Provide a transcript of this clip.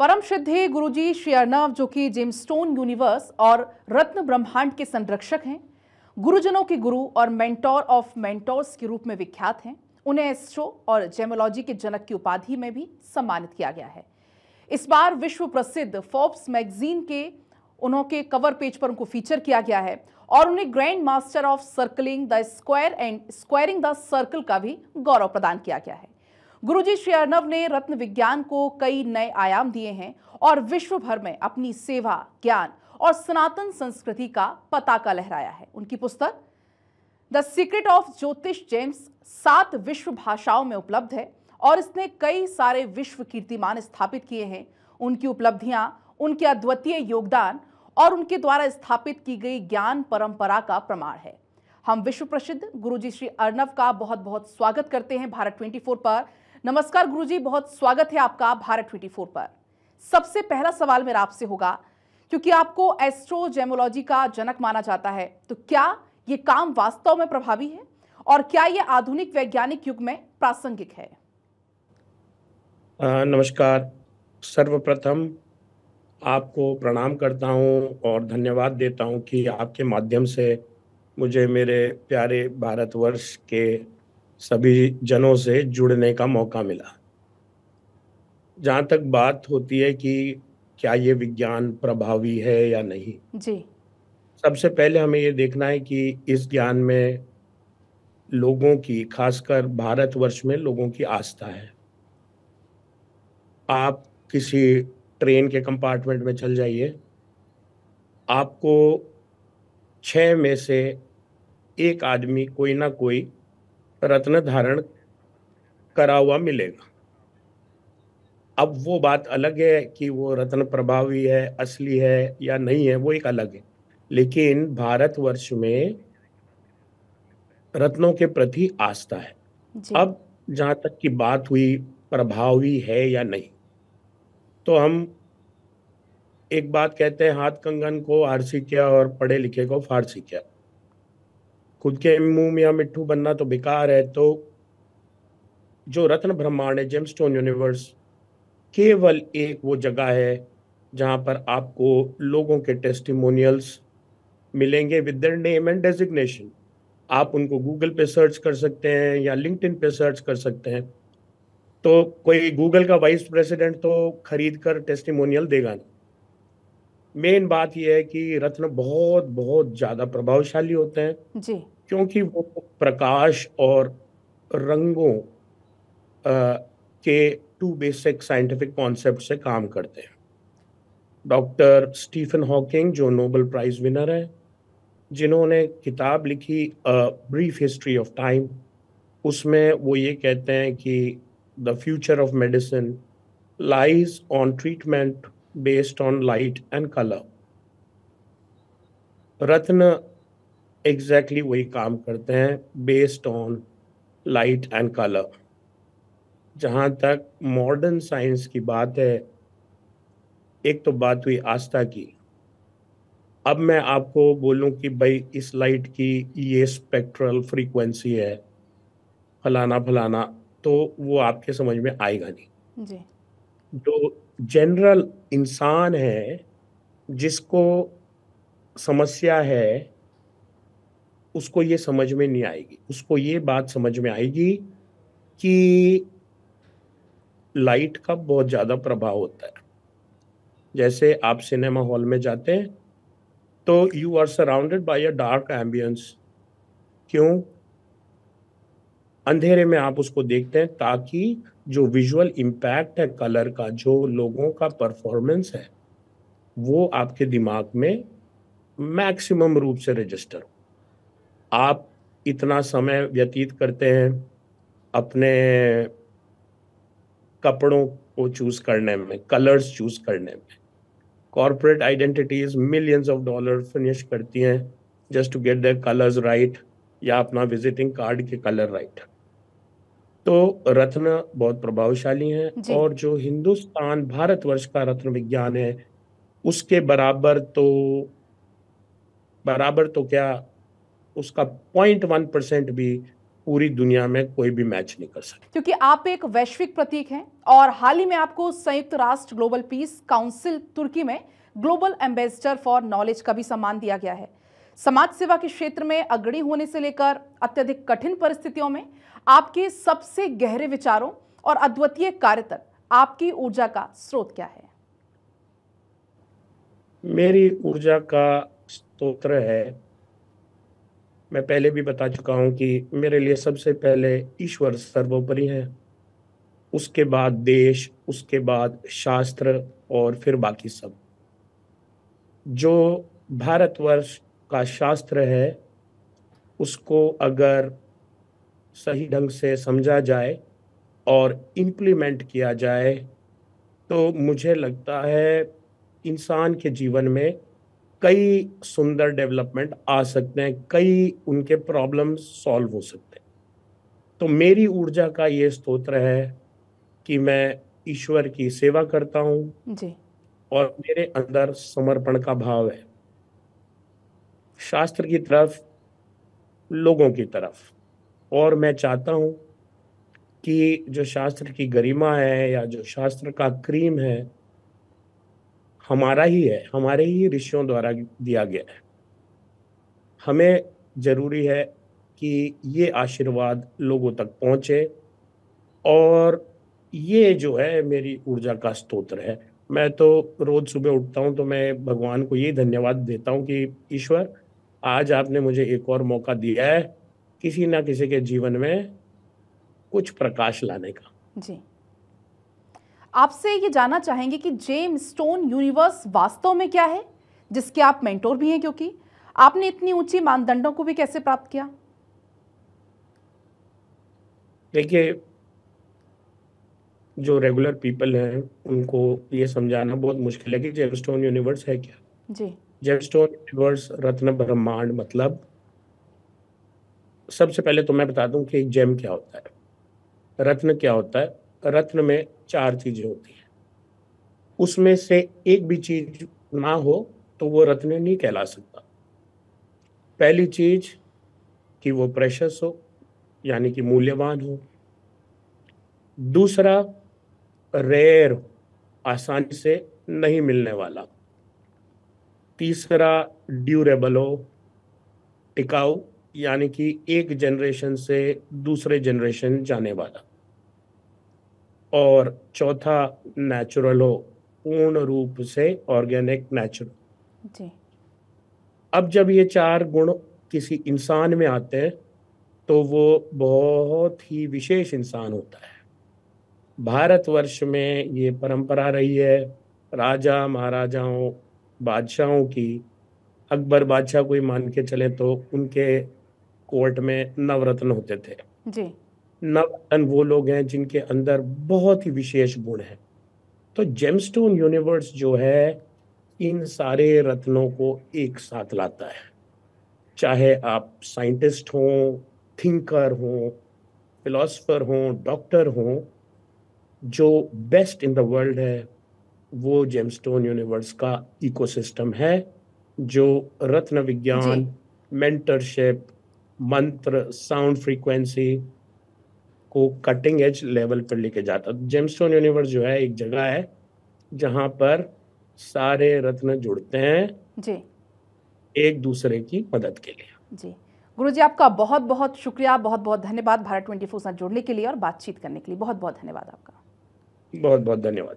परम श्रद्धेय गुरुजी श्री अर्नव, जो कि जेमस्टोन यूनिवर्स और रत्न ब्रह्मांड के संरक्षक हैं, गुरुजनों के गुरु और मेंटोर ऑफ मेंटोर्स के रूप में विख्यात हैं। उन्हें एस्ट्रो और जेमोलॉजी के जनक की उपाधि में भी सम्मानित किया गया है। इस बार विश्व प्रसिद्ध फोर्ब्स मैगजीन के उनके कवर पेज पर उनको फीचर किया गया है और उन्हें grand master of circling the square and squaring the circle का भी गौरव प्रदान किया गया है। गुरुजी श्री अर्नव ने रत्न विज्ञान को कई नए आयाम दिए हैं और विश्व भर में अपनी सेवा, ज्ञान और सनातन संस्कृति का पताका लहराया है। उनकी पुस्तक द सीक्रेट ऑफ ज्योतिष जेम्स 7 विश्व भाषाओं में उपलब्ध है और इसने कई सारे विश्व कीर्तिमान स्थापित किए हैं। उनकी उपलब्धियां, उनके अद्वितीय योगदान और उनके द्वारा स्थापित की गई ज्ञान परंपरा का प्रमाण है। हम विश्व प्रसिद्ध गुरुजी श्री अर्नव का बहुत बहुत स्वागत करते हैं भारत 24 पर। नमस्कार गुरुजी, बहुत स्वागत है आपका भारत 24 पर। सबसे पहला सवाल मेरा आपसे होगा, क्योंकि आपको एस्ट्रो जेमोलॉजी का जनक माना जाता है, तो क्या ये काम वास्तव में प्रभावी है और क्या ये आधुनिक वैज्ञानिक युग में प्रासंगिक है? नमस्कार। सर्वप्रथम आपको प्रणाम करता हूं और धन्यवाद देता हूं कि आपके माध्यम से मुझे मेरे प्यारे भारतवर्ष के सभी जनों से जुड़ने का मौका मिला। जहाँ तक बात होती है कि क्या ये विज्ञान प्रभावी है या नहीं, जी, सबसे पहले हमें ये देखना है कि इस ज्ञान में लोगों की, खासकर भारतवर्ष में लोगों की आस्था है। आप किसी ट्रेन के कंपार्टमेंट में चल जाइए, आपको 6 में से एक आदमी कोई ना कोई रत्न धारण करा हुआ मिलेगा। अब वो बात अलग है कि वो रत्न प्रभावी है, असली है या नहीं है, वो एक अलग है। लेकिन भारतवर्ष में रत्नों के प्रति आस्था है। जी, अब जहाँ तक की बात हुई प्रभावी है या नहीं, तो हम एक बात कहते हैं, हाथ कंगन को आरसी क्या और पढ़े लिखे को फारसी क्या। खुद के मुंह में मिट्ठू बनना तो बेकार है। तो जो रत्न ब्रह्मांड है, जेमस्टोन यूनिवर्स, केवल एक वो जगह है जहां पर आपको लोगों के टेस्टिमोनियल्स मिलेंगे with their name and designation. आप उनको गूगल पे सर्च कर सकते हैं या लिंक्डइन पे सर्च कर सकते हैं। तो कोई गूगल का वाइस प्रेसिडेंट तो खरीद कर टेस्टिमोनियल देगा नहीं। मेन बात यह है कि रत्न बहुत बहुत ज्यादा प्रभावशाली होते हैं, जी, क्योंकि वो प्रकाश और रंगों के 2 बेसिक साइंटिफिक कॉन्सेप्ट से काम करते हैं। डॉक्टर स्टीफन हॉकिंग, जो नोबेल प्राइज विनर है, जिन्होंने किताब लिखी ब्रीफ हिस्ट्री ऑफ टाइम, उसमें वो ये कहते हैं कि the future of medicine lies on treatment based on light and colour. Ratna exactly वही काम करते हैं, based on light and colour. जहाँ तक मॉडर्न साइंस की बात है, एक तो बात हुई आस्था की। अब मैं आपको बोलूं कि भाई इस लाइट की ये स्पेक्ट्रल फ्रीक्वेंसी है, फलाना फलाना, तो वो आपके समझ में आएगा नहीं। जी, जो जनरल इंसान है, जिसको समस्या है, उसको ये समझ में नहीं आएगी। उसको ये बात समझ में आएगी कि लाइट का बहुत ज्यादा प्रभाव होता है। जैसे आप सिनेमा हॉल में जाते हैं तो you are surrounded by a dark ambience. क्यों? अंधेरे में आप उसको देखते हैं ताकि जो विजुअल इम्पैक्ट है कलर का, जो लोगों का परफॉर्मेंस है, वो आपके दिमाग में मैक्सिमम रूप से रजिस्टर हो। आप इतना समय व्यतीत करते हैं अपने कपड़ों को चूज करने में, कलर्स चूज करने में। Corporate identities millions of dollar finish करती हैं just to get their colours right, या अपना विजिटिंग कार्ड के कलर राइट। तो रत्न बहुत प्रभावशाली हैं। जी, और जो हिंदुस्तान, भारतवर्ष का रत्न विज्ञान है, उसके बराबर तो क्या, उसका 0.1% भी पूरी दुनिया में कोई भी मैच नहीं कर सकता। क्योंकि आप एक वैश्विक प्रतीक हैं और हाल ही में आपको संयुक्त राष्ट्र ग्लोबल पीस काउंसिल तुर्की में ग्लोबल एम्बेसडर फॉर नॉलेज का भी सम्मान दिया गया है। समाज सेवा के क्षेत्र में अग्रणी होने से लेकर अत्यधिक कठिन परिस्थितियों में आपके सबसे गहरे विचारों और अद्वितीय कार्य तक आपकी ऊर्जा का स्रोत क्या है? मेरी ऊर्जा का स्रोत है, मैं पहले भी बता चुका हूं कि मेरे लिए सबसे पहले ईश्वर सर्वोपरि है, उसके बाद देश, उसके बाद शास्त्र और फिर बाकी सब। जो भारतवर्ष का शास्त्र है उसको अगर सही ढंग से समझा जाए और इम्प्लीमेंट किया जाए तो मुझे लगता है इंसान के जीवन में कई सुंदर डेवलपमेंट आ सकते हैं, कई उनके प्रॉब्लम सॉल्व हो सकते हैं। तो मेरी ऊर्जा का ये स्रोत है कि मैं ईश्वर की सेवा करता हूँ जी। और मेरे अंदर समर्पण का भाव है, शास्त्र की तरफ, लोगों की तरफ। और मैं चाहता हूँ कि जो शास्त्र की गरिमा है या जो शास्त्र का क्रीम है हमारा ही है, हमारे ही ऋषियों द्वारा दिया गया है। हमें जरूरी है कि ये आशीर्वाद लोगों तक पहुंचे और ये जो है मेरी ऊर्जा का स्रोत है। मैं तो रोज सुबह उठता हूं तो मैं भगवान को ये धन्यवाद देता हूं कि ईश्वर आज आपने मुझे एक और मौका दिया है किसी ना किसी के जीवन में कुछ प्रकाश लाने का। जी। आपसे ये जानना चाहेंगे कि जेम्स स्टोन यूनिवर्स वास्तव में क्या है, जिसके आप मेंटोर भी हैं, क्योंकि आपने इतनी ऊंची मानदंडों को भी कैसे प्राप्त किया? देखिए, जो रेगुलर पीपल हैं उनको ये समझाना बहुत मुश्किल है कि जेमस्टोन यूनिवर्स है क्या। जी। जेमस्टोन यूनिवर्स, रत्न ब्रह्मांड, मतलब सबसे पहले तो मैं बता दूं कि एक जेम क्या होता है, रत्न क्या होता है। रत्न में 4 चीजें होती हैं, उसमें से एक भी चीज ना हो तो वो रत्न नहीं कहला सकता। पहली चीज कि वो प्रेशस हो, यानी कि मूल्यवान हो। दूसरा, रेयर, आसानी से नहीं मिलने वाला। तीसरा, ड्यूरेबल हो, टिकाऊ, यानी कि एक जनरेशन से दूसरे जनरेशन जाने वाला। और चौथा, नेचुरल हो, पूर्ण रूप से ऑर्गेनिक, नेचुरल। जी। अब जब ये 4 गुण किसी इंसान में आते हैं तो वो बहुत ही विशेष इंसान होता है। भारतवर्ष में ये परंपरा रही है, राजा महाराजाओं, बादशाहों की। अकबर बादशाह को ही मान के चले तो उनके कोर्ट में नवरत्न होते थे। जी। नवरत्न वो लोग हैं जिनके अंदर बहुत ही विशेष गुण हैं। तो जेमस्टोन यूनिवर्स जो है इन सारे रत्नों को एक साथ लाता है। चाहे आप साइंटिस्ट हों, थिंकर हों, फिलोसफर हों, डॉक्टर हों, जो बेस्ट इन द वर्ल्ड है वो जेमस्टोन यूनिवर्स का इकोसिस्टम है, जो रत्न जी। विज्ञान, मेंटरशिप, मंत्र, साउंड फ्रीक्वेंसी को कटिंग एज लेवल पर लेके जाता। जेमस्टोन यूनिवर्स जो है एक जगह है जहां पर सारे रत्न जुड़ते हैं जी। एक दूसरे की मदद के लिए। जी। गुरुजी, आपका बहुत बहुत शुक्रिया, बहुत बहुत धन्यवाद भारत 24 साथ जुड़ने के लिए और बातचीत करने के लिए। बहुत बहुत धन्यवाद आपका। बहुत बहुत धन्यवाद।